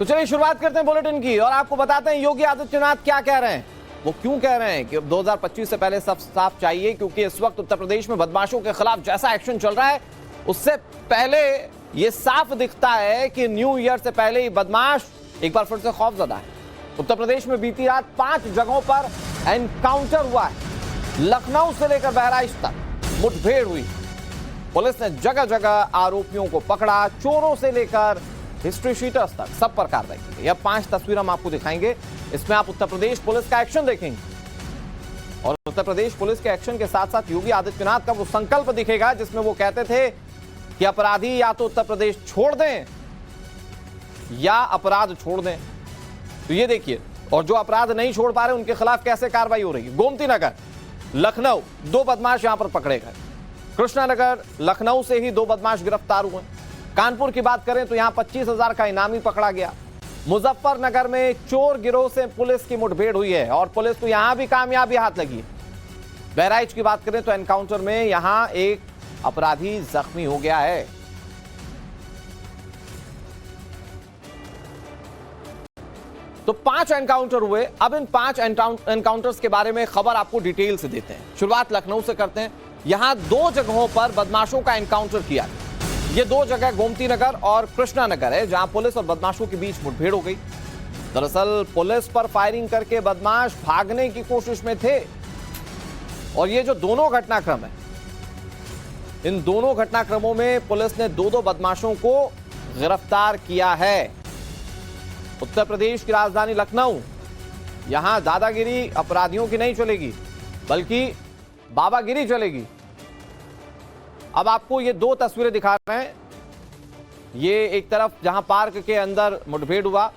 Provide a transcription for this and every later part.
तो चलिए शुरुआत करते हैं बुलेटिन की और आपको बताते हैं योगी आदित्यनाथ क्या कह रहे हैं। वो क्यों कह रहे हैं कि 2025 से पहले सब साफ चाहिए, क्योंकि इस वक्त उत्तर प्रदेश में बदमाशों के खिलाफ जैसा एक्शन चल रहा है उससे पहले ये साफ दिखता है कि न्यू ईयर से पहले ही बदमाश एक बार फिर से खौफजदा है। उत्तर प्रदेश में बीती रात 5 जगहों पर एनकाउंटर हुआ है। लखनऊ से लेकर बहराइच तक मुठभेड़ हुई। पुलिस ने जगह जगह आरोपियों को पकड़ा, चोरों से लेकर हिस्ट्री शीटर्स तक सब पर कार्रवाई की गई। अब 5 तस्वीर हम आपको दिखाएंगे, इसमें आप उत्तर प्रदेश पुलिस का एक्शन देखेंगे और उत्तर प्रदेश पुलिस के एक्शन के साथ साथ योगी आदित्यनाथ का वो संकल्प दिखेगा जिसमें वो कहते थे कि अपराधी या तो उत्तर प्रदेश छोड़ दें या अपराध छोड़ दें। तो ये देखिए, और जो अपराध नहीं छोड़ पा रहे उनके खिलाफ कैसे कार्रवाई हो रही है। गोमती नगर, लखनऊ 2 बदमाश यहां पर पकड़े गए। कृष्णा नगर, लखनऊ से ही 2 बदमाश गिरफ्तार हुए। कानपुर की बात करें तो यहां 25,000 का इनामी पकड़ा गया। मुजफ्फरनगर में चोर गिरोह से पुलिस की मुठभेड़ हुई है और पुलिस को यहां भी कामयाबी हाथ लगी है। बहराइच की बात करें तो एनकाउंटर में यहां एक अपराधी जख्मी हो गया है। तो 5 एनकाउंटर हुए। अब इन 5 एनकाउंटर्स के बारे में खबर आपको डिटेल से देते हैं। शुरुआत लखनऊ से करते हैं। यहां 2 जगहों पर बदमाशों का एनकाउंटर किया। ये 2 जगह गोमती नगर और कृष्णा नगर है जहां पुलिस और बदमाशों के बीच मुठभेड़ हो गई। दरअसल पुलिस पर फायरिंग करके बदमाश भागने की कोशिश में थे और ये जो दोनों घटनाक्रम है, इन दोनों घटनाक्रमों में पुलिस ने 2-2 बदमाशों को गिरफ्तार किया है। उत्तर प्रदेश की राजधानी लखनऊ, यहां दादागिरी अपराधियों की नहीं चलेगी बल्कि बाबागिरी चलेगी। अब आपको ये 2 तस्वीरें दिखा रहे हैं। ये एक तरफ जहां पार्क के अंदर मुठभेड़ हुआ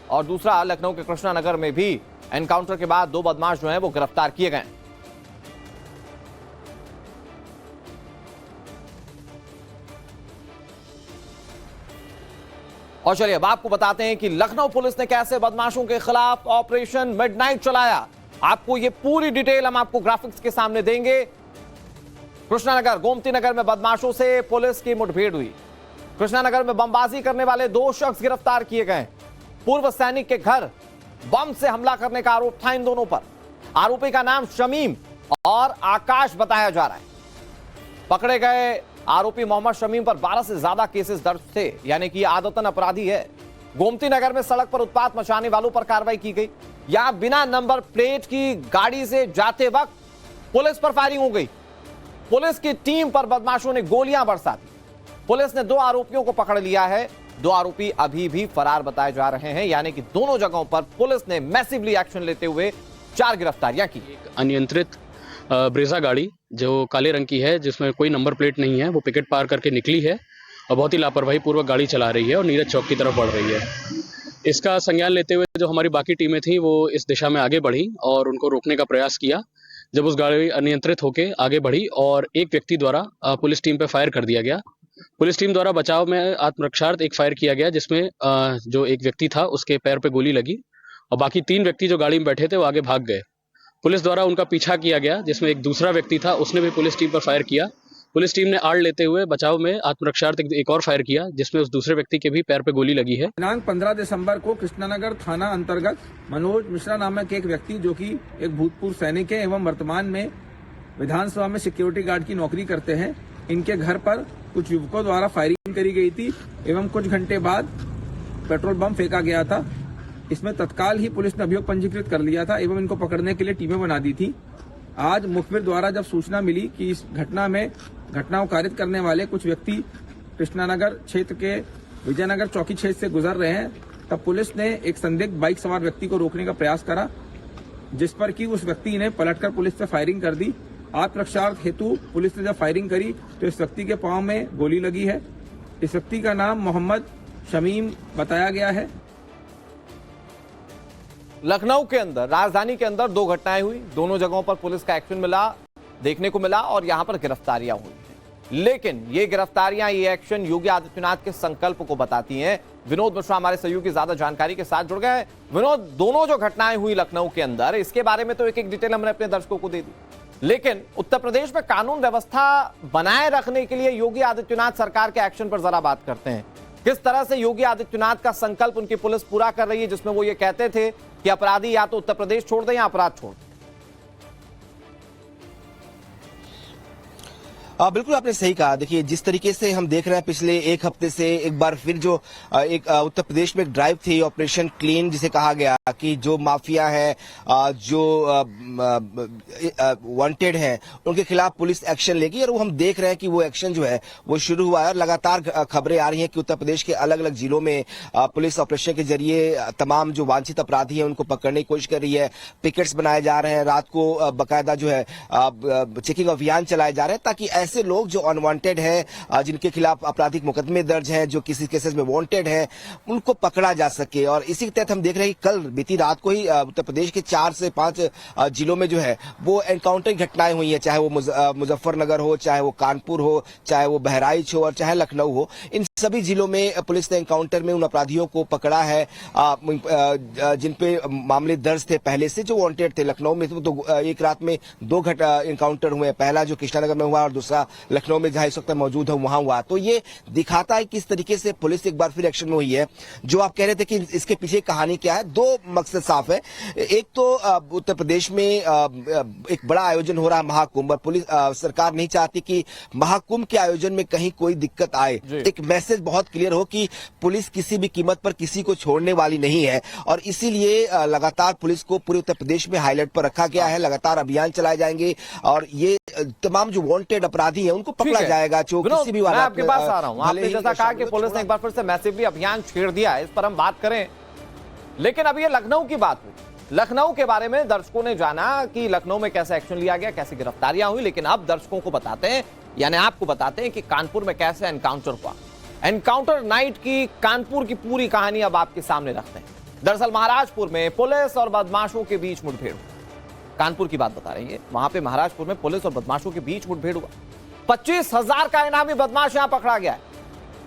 और दूसरा लखनऊ के कृष्णा नगर में भी एनकाउंटर के बाद 2 बदमाश जो हैं वो गिरफ्तार किए गए। और चलिए अब आपको बताते हैं कि लखनऊ पुलिस ने कैसे बदमाशों के खिलाफ ऑपरेशन मिडनाइट चलाया। आपको ये पूरी डिटेल हम आपको ग्राफिक्स के सामने देंगे। कृष्णानगर, गोमती नगर में बदमाशों से पुलिस की मुठभेड़ हुई। कृष्णानगर में बमबाजी करने वाले 2 शख्स गिरफ्तार किए गए। पूर्व सैनिक के घर बम से हमला करने का आरोप था इन दोनों पर। आरोपी का नाम शमीम और आकाश बताया जा रहा है। पकड़े गए आरोपी मोहम्मद शमीम पर 12 से ज्यादा केसेस दर्ज थे, यानी कि आदतन अपराधी है। गोमती नगर में सड़क पर उत्पात मचाने वालों पर कार्रवाई की गई। यहां बिना नंबर प्लेट की गाड़ी से जाते वक्त पुलिस पर फायरिंग हो गई। पुलिस की टीम पर बदमाशों ने गोलियां बरसा दी। पुलिस ने 2 आरोपियों को पकड़ लिया है। 2 आरोपी अभी भी फरार बताए जा रहे हैं, यानी कि दोनों जगहों पर पुलिस ने मैसिवली एक्शन लेते हुए 4 गिरफ्तारियां की। एक अनियंत्रित ब्रेजा गाड़ी जो काले रंग की है, जिसमें कोई नंबर प्लेट नहीं है, वो पिकेट पार करके निकली है और बहुत ही लापरवाही पूर्वक गाड़ी चला रही है और नीरज चौक की तरफ बढ़ रही है। इसका संज्ञान लेते हुए जो हमारी बाकी टीमें थी वो इस दिशा में आगे बढ़ी और उनको रोकने का प्रयास किया। जब उस गाड़ी अनियंत्रित होकर आगे बढ़ी और एक व्यक्ति द्वारा पुलिस टीम पे फायर कर दिया गया। पुलिस टीम द्वारा बचाव में आत्मरक्षार्थ एक फायर किया गया, जिसमें जो एक व्यक्ति था उसके पैर पे गोली लगी और बाकी 3 व्यक्ति जो गाड़ी में बैठे थे वो आगे भाग गए। पुलिस द्वारा उनका पीछा किया गया, जिसमें एक दूसरा व्यक्ति था, उसने भी पुलिस टीम पर फायर किया। पुलिस टीम ने आड़ लेते हुए बचाव में आत्मरक्षार्थ एक और फायर किया, जिसमें उस दूसरे व्यक्ति के भी पैर पे गोली लगी है। दिनांक 15 दिसंबर को कृष्णानगर थाना अंतर्गत मनोज मिश्रा नामक एक व्यक्ति, जो कि एक भूतपूर्व सैनिक है एवं वर्तमान में विधानसभा में सिक्योरिटी गार्ड की नौकरी करते हैं, इनके घर पर कुछ युवकों द्वारा फायरिंग करी गई थी एवं कुछ घंटे बाद पेट्रोल बम फेंका गया था। इसमें तत्काल ही पुलिस ने अभियोग पंजीकृत कर लिया था एवं इनको पकड़ने के लिए टीमें बना दी थी। आज मुखबिर द्वारा जब सूचना मिली कि इस घटना में घटना को कारित करने वाले कुछ व्यक्ति कृष्णानगर क्षेत्र के विजयनगर चौकी क्षेत्र से गुजर रहे हैं, तब पुलिस ने एक संदिग्ध बाइक सवार व्यक्ति को रोकने का प्रयास करा, जिस पर कि उस व्यक्ति ने पलटकर पुलिस पर फायरिंग कर दी। आत्मरक्षार्थ हेतु पुलिस ने जब फायरिंग करी तो इस व्यक्ति के पांव में गोली लगी है। इस व्यक्ति का नाम मोहम्मद शमीम बताया गया है। लखनऊ के अंदर, राजधानी के अंदर 2 घटनाएं हुई। दोनों जगहों पर पुलिस का एक्शन मिला, देखने को मिला और यहां पर गिरफ्तारियां हुई। लेकिन ये गिरफ्तारियां, ये एक्शन योगी आदित्यनाथ के संकल्प को बताती हैं। विनोद मिश्रा हमारे सहयोगी ज्यादा जानकारी के साथ जुड़ गए। विनोद, दोनों जो घटनाएं हुई लखनऊ के अंदर, इसके बारे में तो एक डिटेल हमने अपने दर्शकों को दे दी, लेकिन उत्तर प्रदेश में कानून व्यवस्था बनाए रखने के लिए योगी आदित्यनाथ सरकार के एक्शन पर जरा बात करते हैं। किस तरह से योगी आदित्यनाथ का संकल्प उनकी पुलिस पूरा कर रही है, जिसमें वो ये कहते थे कि अपराधी या तो उत्तर प्रदेश छोड़ दें या अपराध छोड़ दें। बिल्कुल आपने सही कहा। देखिए, जिस तरीके से हम देख रहे हैं पिछले एक हफ्ते से एक बार फिर जो एक उत्तर प्रदेश में एक ड्राइव थी, ऑपरेशन क्लीन जिसे कहा गया, कि जो माफिया है, जो वांटेड है, उनके खिलाफ पुलिस एक्शन लेगी। और वो हम देख रहे हैं कि वो एक्शन जो है वो शुरू हुआ है। और लगातार खबरें आ रही हैं कि उत्तर प्रदेश के अलग अलग जिलों में पुलिस ऑपरेशन के जरिए तमाम जो वांछित अपराधी हैं उनको पकड़ने की कोशिश कर रही है। पिकेट्स बनाए जा रहे हैं, रात को बाकायदा जो है चेकिंग अभियान चलाए जा रहे हैं, ताकि ऐसे लोग जो अनवांटेड हैं, जिनके खिलाफ आपराधिक मुकदमे दर्ज हैं, जो किसी केसेस में वांटेड हैं, उनको पकड़ा जा सके। और इसी के तहत हम देख रहे हैं कि कल बीती रात को ही उत्तर प्रदेश के 4 से 5 जिलों में जो है वो एनकाउंटर घटनाएं हुई हैं, चाहे वो मुजफ्फरनगर हो, चाहे वो कानपुर हो, चाहे वो बहराइच हो और चाहे लखनऊ हो। इन सभी जिलों में पुलिस ने एनकाउंटर में उन अपराधियों को पकड़ा है जिन पे मामले दर्ज थे पहले से, जो वांटेड थे। लखनऊ में तो एक रात में 2 एनकाउंटर हुए, पहला जो कृष्णानगर में हुआ और दूसरा लखनऊ में जहां इस वक्त मौजूद है वहां हुआ। तो ये दिखाता है किस तरीके से पुलिस एक बार फिर एक्शन में हुई है। जो आप कह रहे थे कि इसके पीछे कहानी क्या है, 2 मकसद साफ है। एक तो उत्तर प्रदेश में एक बड़ा आयोजन हो रहा है, महाकुंभ, और पुलिस सरकार नहीं चाहती कि महाकुंभ के आयोजन में कहीं कोई दिक्कत आए। एक मैसेज बहुत क्लियर हो कि पुलिस किसी भी कीमत पर किसी को छोड़ने वाली नहीं है। और इसीलिए लगातार पुलिस को पूरे उत्तर प्रदेश में हाईलाइट पर रखा गया है। लगातार अभियान चलाए जाएंगे और ये तमाम जो वांटेड अपराधी हैं उनको पकड़ा जाएगा। जो किसी भी वाला, आपके पास आ रहा हूं, आपने जैसा कहा कि पुलिस ने एक बार फिर से मैसिवली अभियान छेड़ दिया है, इस पर हम बात करें। लेकिन अब ये लखनऊ की बात हुई, लखनऊ के बारे में दर्शकों ने जाना कि लखनऊ में कैसे एक्शन लिया गया, कैसी गिरफ्तारियां हुई। लेकिन अब दर्शकों को बताते हैं, यानी आपको बताते हैं कि कानपुर में कैसे एनकाउंटर हुआ। एनकाउंटर नाइट की कानपुर की पूरी कहानी अब आपके सामने रखते हैं। दरअसल महाराजपुर में पुलिस और बदमाशों के बीच मुठभेड़ हुई। कानपुर की बात बता रही है, वहां पे महाराजपुर में पुलिस और बदमाशों के बीच मुठभेड़ हुआ। 25,000 का इनामी बदमाश यहां पकड़ा गया है।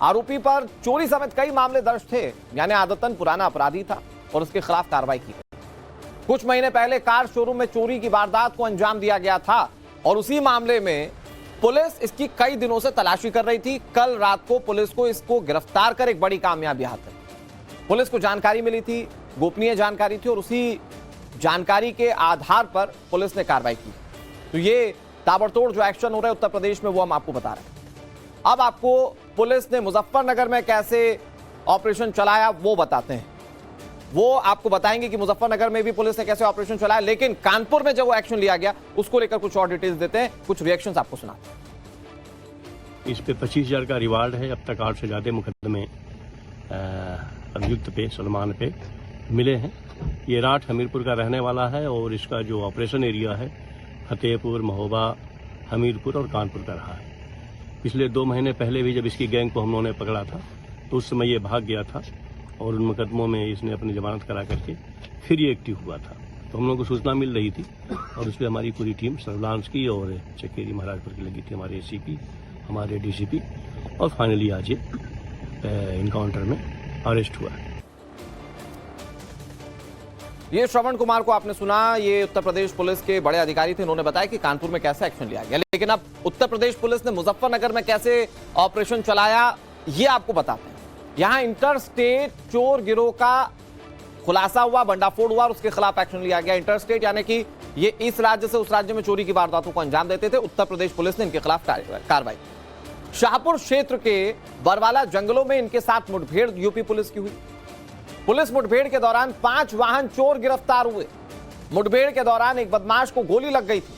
आरोपी पर चोरी समेत कई मामले दर्ज थे, यानी आदतन पुराना अपराधी था और उसके खिलाफ कार्रवाई की गई। कुछ महीने पहले कार शोरूम में चोरी की वारदात को अंजाम दिया गया था और उसी मामले में पुलिस इसकी कई दिनों से तलाशी कर रही थी। कल रात को पुलिस को इसको गिरफ्तार कर एक बड़ी कामयाबी हाथ लगी। पुलिस को जानकारी मिली थी, गोपनीय जानकारी थी, और उसी जानकारी के आधार पर पुलिस ने कार्रवाई की। तो ये ताबड़तोड़ जो एक्शन हो रहा है उत्तर प्रदेश में, वो हम आपको बता रहे हैं। अब आपको पुलिस ने मुजफ्फरनगर में कैसे ऑपरेशन चलाया वो बताते हैं। वो आपको बताएंगे कि मुजफ्फरनगर में भी पुलिस ने कैसे ऑपरेशन चलाया, लेकिन कानपुर में जो वो एक्शन लिया गया उसको लेकर कुछ और डिटेल्स देते हैं, कुछ रिएक्शंस आपको सुनाते हैं। इस पे 25,000 का रिवार्ड है। अब तक 8 से ज्यादा मुकदमे अभियुक्त पे, सलमान पे मिले हैं। ये राठ हमीरपुर का रहने वाला है और इसका जो ऑपरेशन एरिया है फतेहपुर, महोबा, हमीरपुर और कानपुर का रहा है। पिछले 2 महीने पहले भी जब इसकी गैंग को हम लोगों ने पकड़ा था तो उस समय ये भाग गया था और उन मुकदमों में इसने अपनी जमानत करा करके फिर ये एक्टिव हुआ था। तो हम लोगों को सूचना मिल रही थी और उस पर हमारी पूरी टीम सर्विलांस की और चकेरी महाराजपुर की लगी थी, हमारे एसीपी, हमारे डीसीपी, और फाइनली आज ये इनकाउंटर में अरेस्ट हुआ है। ये श्रवण कुमार को आपने सुना, ये उत्तर प्रदेश पुलिस के बड़े अधिकारी थे। उन्होंने बताया कि कानपुर में कैसे एक्शन लिया गया। लेकिन अब उत्तर प्रदेश पुलिस ने मुजफ्फरनगर में कैसे ऑपरेशन चलाया ये आपको बताते हैं। यहां इंटर स्टेट चोर गिरोह का खुलासा हुआ, भंडाफोड़ हुआ और उसके खिलाफ एक्शन लिया गया। इंटर स्टेट यानी कि ये इस राज्य से उस राज्य में चोरी की वारदातों को अंजाम देते थे। उत्तर प्रदेश पुलिस ने इनके खिलाफ कार्रवाई। शाहपुर क्षेत्र के बरवाला जंगलों में इनके साथ मुठभेड़ यूपी पुलिस की हुई। पुलिस मुठभेड़ के दौरान 5 वाहन चोर गिरफ्तार हुए। मुठभेड़ के दौरान एक बदमाश को गोली लग गई थी।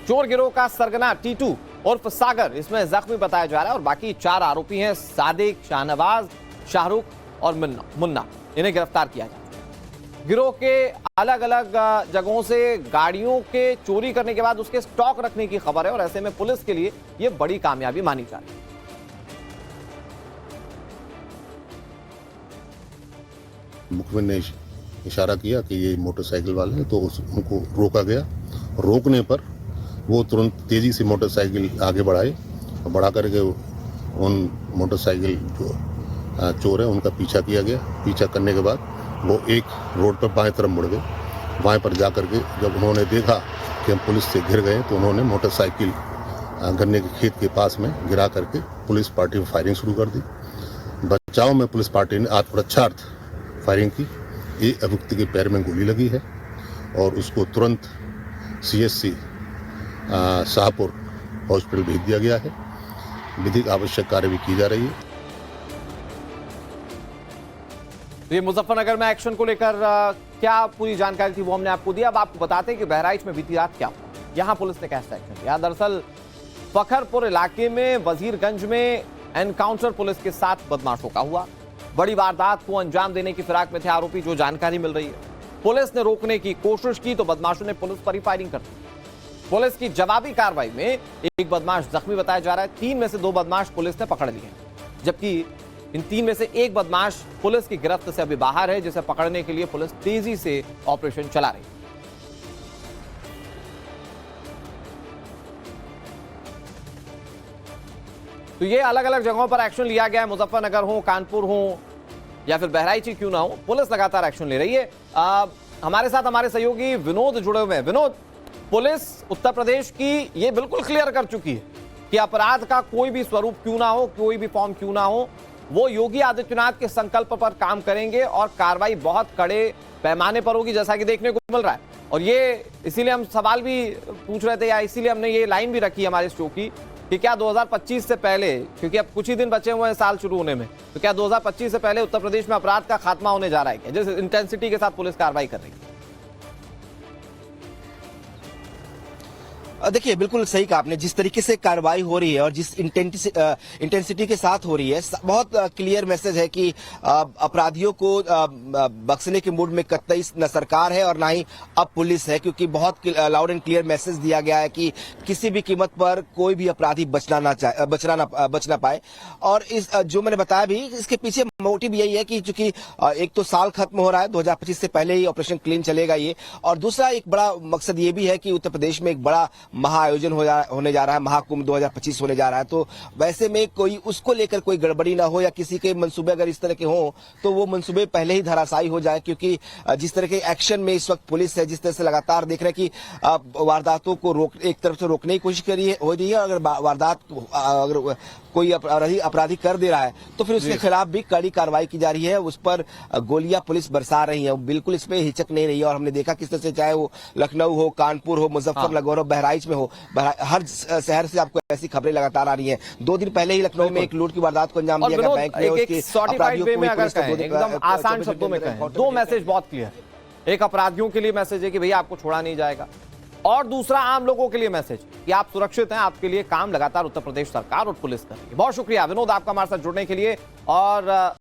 चोर गिरोह का सरगना टीटू उर्फ सागर इसमें जख्मी बताया जा रहा है और बाकी 4 आरोपी हैं, सादिक, शाहनवाज, शाहरुख और मुन्ना। इन्हें गिरफ्तार किया जाए। गिरोह के अलग अलग जगहों से गाड़ियों के चोरी करने के बाद उसके स्टॉक रखने की खबर है और ऐसे में पुलिस के लिए यह बड़ी कामयाबी मानी जा रही है। मुखबिर ने इशारा किया कि ये मोटरसाइकिल वाले हैं तो उनको रोका गया। रोकने पर वो तुरंत तेजी से मोटरसाइकिल आगे बढ़ाए और बढ़ा करके उन मोटरसाइकिल जो चोर है उनका पीछा किया गया। पीछा करने के बाद वो एक रोड पर बाएं तरफ मुड़ गए। बाएं पर जा करके जब उन्होंने देखा कि हम पुलिस से घिर गए तो उन्होंने मोटरसाइकिल गन्ने के खेत के पास में गिरा करके पुलिस पार्टी पर फायरिंग शुरू कर दी। बचाव में पुलिस पार्टी ने आत्मरक्षार्थ फायरिंग की। एक अभियुक्त के पैर में गोली लगी है और उसको तुरंत CSC शाहपुर हॉस्पिटल भेज दिया गया है। विधिक आवश्यक कार्यवाही की जा रही है। ये मुजफ्फरनगर में एक्शन को लेकर क्या पूरी जानकारी थी वो हमने आपको दिया। अब आपको बताते हैं कि बहराइच में बीती रात क्या हुआ, यहां पुलिस ने कैसा एक्शन लिया। दरअसल फखरपुर इलाके में वजीरगंज में एनकाउंटर पुलिस के साथ बदमाशों का हुआ। बड़ी वारदात को अंजाम देने की फिराक में थे आरोपी, जो जानकारी मिल रही है। पुलिस ने रोकने की कोशिश की तो बदमाशों ने पुलिस पर ही फायरिंग कर दी। पुलिस की जवाबी कार्रवाई में एक बदमाश जख्मी बताया जा रहा है। 3 में से 2 बदमाश पुलिस ने पकड़ लिए, जबकि इन 3 में से एक बदमाश पुलिस की गिरफ्त से अभी बाहर है, जिसे पकड़ने के लिए पुलिस तेजी से ऑपरेशन चला रही है। तो ये अलग अलग जगहों पर एक्शन लिया गया है। मुजफ्फरनगर हो, कानपुर हो या फिर बहराइच ही क्यों ना हो, पुलिस लगातार एक्शन ले रही है। हमारे साथ हमारे सहयोगी विनोद जुड़े हुए हैं। विनोद, पुलिस उत्तर प्रदेश की ये बिल्कुल क्लियर कर चुकी है कि अपराध का कोई भी स्वरूप क्यों ना हो, कोई भी फॉर्म क्यों ना हो, वो योगी आदित्यनाथ के संकल्प पर काम करेंगे और कार्रवाई बहुत कड़े पैमाने पर होगी, जैसा कि देखने को मिल रहा है। और ये इसीलिए हम सवाल भी पूछ रहे थे, या इसीलिए हमने ये लाइन भी रखी हमारे शो की कि क्या 2025 से पहले, क्योंकि अब कुछ ही दिन बचे हुए हैं साल शुरू होने में, तो क्या 2025 से पहले उत्तर प्रदेश में अपराध का खात्मा होने जा रहा है क्या, जिस इंटेंसिटी के साथ पुलिस कार्रवाई कर रही है? देखिए, बिल्कुल सही कहा आपने। जिस तरीके से कार्रवाई हो रही है और जिस इंटेंसिटी के साथ हो रही है, बहुत क्लियर मैसेज है कि अपराधियों को बख्शने के मूड में कतई न सरकार है और ना ही अब पुलिस है, क्योंकि बहुत लाउड एंड क्लियर मैसेज दिया गया है कि किसी भी कीमत पर कोई भी अपराधी बच ना पाए। और इस जो मैंने बताया भी, इसके पीछे मोटिव यही है कि चूंकि एक तो साल खत्म हो रहा है, 2025 से पहले ही ऑपरेशन क्लीन चलेगा ये, और दूसरा एक बड़ा मकसद ये भी है कि उत्तर प्रदेश में एक बड़ा महाआयोजन होने जा रहा है, महाकुंभ 2025 होने जा रहा है। तो वैसे में कोई उसको लेकर कोई गड़बड़ी ना हो या किसी के मंसूबे अगर इस तरह के हों तो वो मंसूबे पहले ही धराशायी हो जाए, क्योंकि जिस तरह के एक्शन में इस वक्त पुलिस है, जिस तरह से लगातार देख रहे हैं कि वारदातों को एक तरफ से रोकने की कोशिश हो रही है। अगर वारदात अगर कोई अपराधी कर दे रहा है तो फिर उसके खिलाफ भी कड़ी कार्रवाई की जा रही है, उस पर गोलियां पुलिस बरसा रही है, बिल्कुल इसमें हिचक नहीं रही है। और हमने देखा किस तरह से, चाहे वो लखनऊ हो, कानपुर हो, मुजफ्फरनगर हो, बहराइच में हो, हर शहर से आपको ऐसी खबरें लगातार आ रही हैं। 2 दिन पहले ही लखनऊ में एक लूट की वारदात को अंजाम दिया गया, बैंक में उसके अपराधियों को एकदम आसान शब्दों में कहें, 2 मैसेज बहुत क्लियर। एक अपराधियों के लिए मैसेज है कि भैया आपको छोड़ा नहीं जाएगा, और दूसरा आम लोगों के लिए मैसेज कि आप सुरक्षित हैं, आपके लिए काम लगातार उत्तर प्रदेश सरकार और पुलिस कर रही है। बहुत शुक्रिया विनोद आपका हमारे साथ जुड़ने के लिए। और